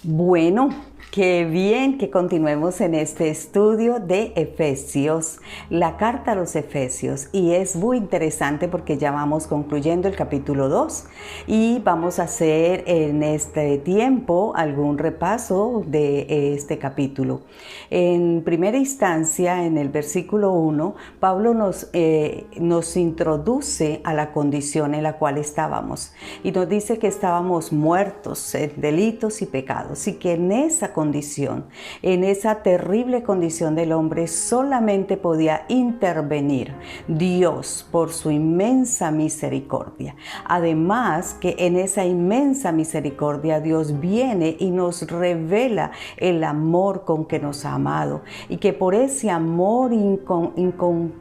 Bueno, qué bien que continuemos en este estudio de Efesios, la carta a los Efesios, y es muy interesante porque ya vamos concluyendo el capítulo 2 y vamos a hacer en este tiempo algún repaso de este capítulo. En primera instancia, en el versículo 1, Pablo nos introduce a la condición en la cual estábamos y nos dice que estábamos muertos en delitos y pecados, y que en esa condición, en esa terrible condición del hombre, solamente podía intervenir Dios por su inmensa misericordia. Además, que en esa inmensa misericordia Dios viene y nos revela el amor con que nos ha amado, y que por ese amor incomparable,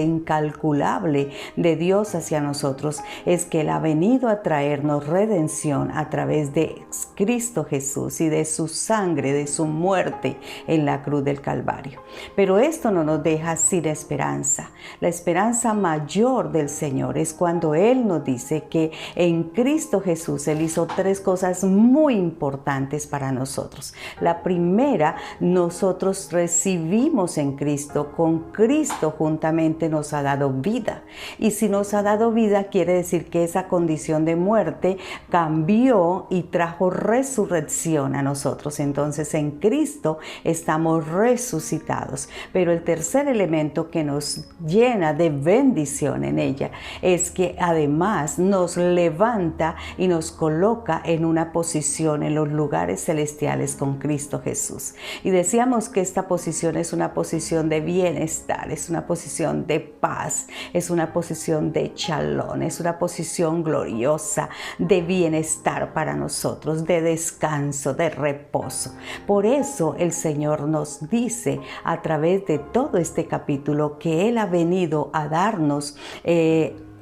incalculable de Dios hacia nosotros, es que Él ha venido a traernos redención a través de Cristo Jesús y de su sangre, de su muerte en la cruz del Calvario. Pero esto no nos deja sin esperanza. La esperanza mayor del Señor es cuando Él nos dice que en Cristo Jesús Él hizo tres cosas muy importantes para nosotros. La primera, nosotros recibimos en Cristo, con Cristo juntamente nos ha dado vida. Y si nos ha dado vida, quiere decir que esa condición de muerte cambió y trajo resurrección a nosotros. Entonces en Cristo estamos resucitados. Pero el tercer elemento que nos llena de bendición en ella es que además nos levanta y nos coloca en una posición en los lugares celestiales con Cristo Jesús. Y decíamos que esta posición es una posición de bienestar, es una posición de paz, es una posición de shalom, es una posición gloriosa de bienestar para nosotros, de descanso, de reposo. Por eso el Señor nos dice a través de todo este capítulo que Él ha venido a darnos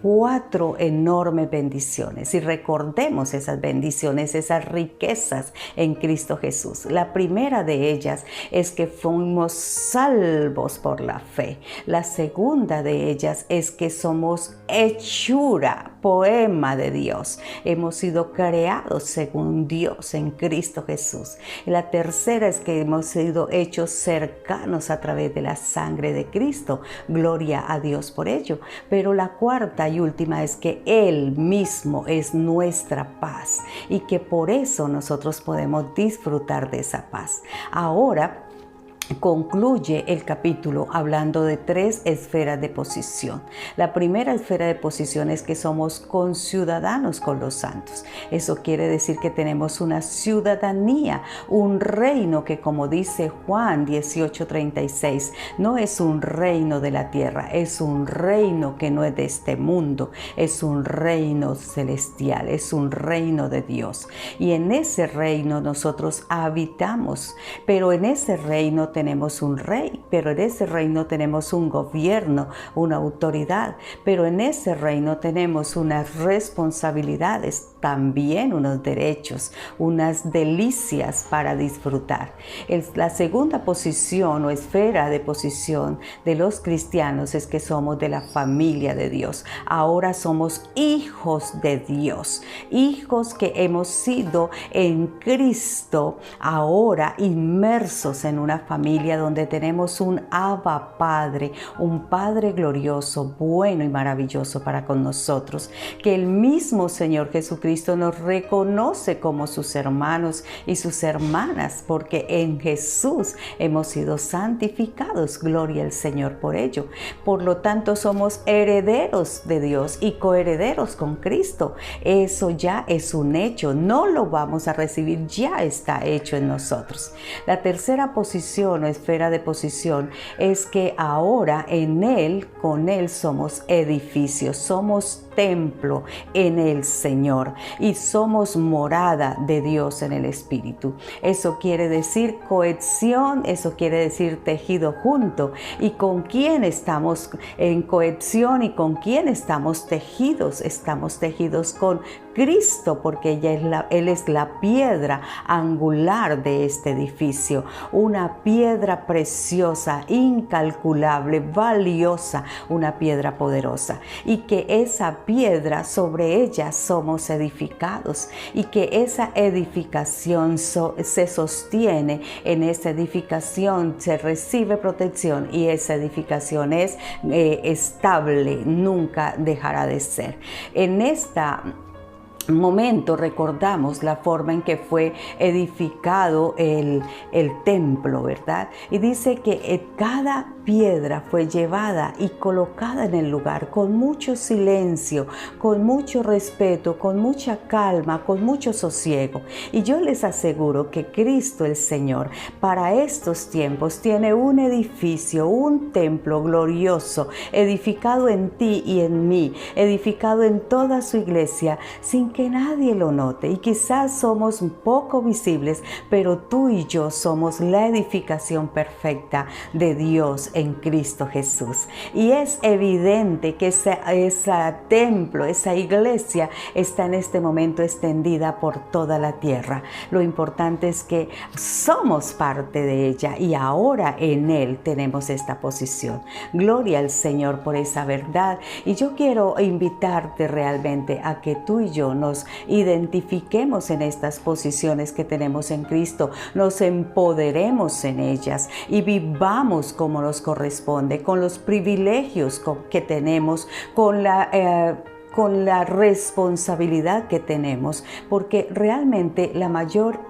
cuatro enormes bendiciones, y recordemos esas bendiciones, esas riquezas en Cristo Jesús. La primera de ellas es que fuimos salvos por la fe. La segunda de ellas es que somos hechura, poema de Dios. Hemos sido creados según Dios en Cristo Jesús. Y la tercera es que hemos sido hechos cercanos a través de la sangre de Cristo. Gloria a Dios por ello. Pero la cuarta y última es que Él mismo es nuestra paz, y que por eso nosotros podemos disfrutar de esa paz. Ahora concluye el capítulo hablando de tres esferas de posición. La primera esfera de posición es que somos conciudadanos con los santos. Eso quiere decir que tenemos una ciudadanía, un reino que, como dice Juan 18:36, no es un reino de la tierra, es un reino que no es de este mundo, es un reino celestial, es un reino de Dios. Y en ese reino nosotros habitamos, pero en ese reino tenemos un rey, pero en ese reino tenemos un gobierno, una autoridad, pero en ese reino tenemos unas responsabilidades, también unos derechos, unas delicias para disfrutar. La segunda posición o esfera de posición de los cristianos es que somos de la familia de Dios. Ahora somos hijos de Dios, hijos que hemos sido en Cristo, ahora inmersos en una familia donde tenemos un Abba Padre, un Padre glorioso, bueno y maravilloso para con nosotros, que el mismo Señor Jesucristo nos reconoce como sus hermanos y sus hermanas, porque en Jesús hemos sido santificados. Gloria al Señor por ello. Por lo tanto, somos herederos de Dios y coherederos con Cristo. Eso ya es un hecho, no lo vamos a recibir, ya está hecho en nosotros. La tercera posición o esfera de posición es que ahora en Él, con Él somos edificios, somos templo en el Señor y somos morada de Dios en el Espíritu. Eso quiere decir cohesión, eso quiere decir tejido junto. ¿Y con quién estamos en cohesión y con quién estamos tejidos? Estamos tejidos con Cristo, porque Él es la piedra angular de este edificio, una piedra piedra preciosa, incalculable, valiosa, una piedra poderosa, y que esa piedra, sobre ella somos edificados, y que esa edificación se sostiene, en esa edificación se recibe protección, y esa edificación es estable, nunca dejará de ser. En esta momento recordamos la forma en que fue edificado el templo, ¿verdad? Y dice que cada piedra fue llevada y colocada en el lugar con mucho silencio, con mucho respeto, con mucha calma, con mucho sosiego. Y yo les aseguro que Cristo el Señor para estos tiempos tiene un edificio, un templo glorioso, edificado en ti y en mí, edificado en toda su iglesia, sin que nadie lo note. Y quizás somos un poco visibles, pero tú y yo somos la edificación perfecta de Dios en Cristo Jesús. Y es evidente que ese templo, esa iglesia está en este momento extendida por toda la tierra. Lo importante es que somos parte de ella y ahora en Él tenemos esta posición. Gloria al Señor por esa verdad. Y yo quiero invitarte realmente a que tú y yo nos identifiquemos en estas posiciones que tenemos en Cristo, nos empoderemos en ellas y vivamos como nos corresponde, con los privilegios que tenemos, con la responsabilidad que tenemos, porque realmente la mayor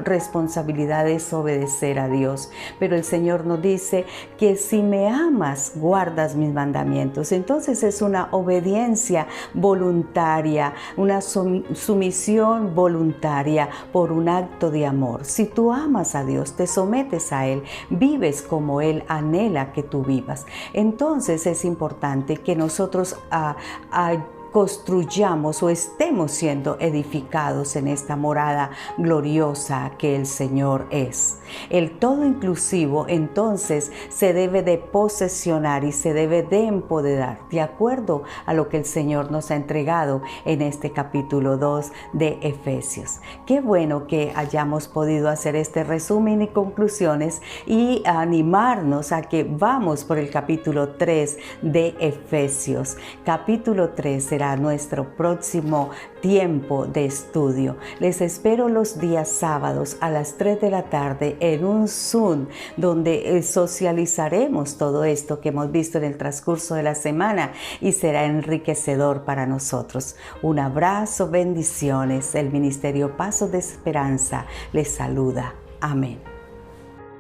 responsabilidad es obedecer a Dios. Pero el Señor nos dice que si me amas, guardas mis mandamientos. Entonces es una obediencia voluntaria, una sumisión voluntaria por un acto de amor. Si tú amas a Dios, te sometes a Él, vives como Él anhela que tú vivas. Entonces es importante que nosotros construyamos o estemos siendo edificados en esta morada gloriosa que el Señor es. El todo inclusivo entonces se debe de posesionar y se debe de empoderar de acuerdo a lo que el Señor nos ha entregado en este capítulo 2 de Efesios. Qué bueno que hayamos podido hacer este resumen y conclusiones y animarnos a que vamos por el capítulo 3 de Efesios. Capítulo 3 será nuestro próximo tiempo de estudio. Les espero los días sábados a las 3 de la tarde en un Zoom donde socializaremos todo esto que hemos visto en el transcurso de la semana y será enriquecedor para nosotros. Un abrazo, bendiciones. El Ministerio Pasos de Esperanza les saluda. Amén.